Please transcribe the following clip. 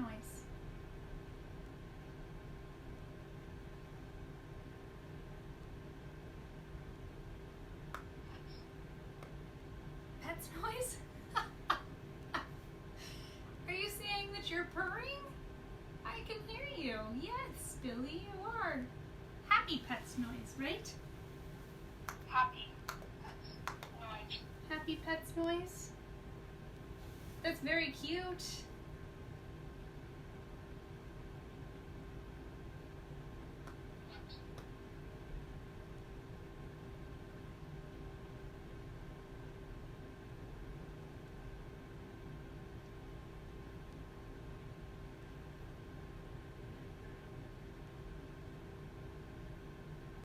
noise? Pet's noise? Are you saying that you're purring? I can hear you. Yes, Billy, you are. Happy Pet's noise, right? Happy Pet's noise. Happy Pet's noise? That's very cute.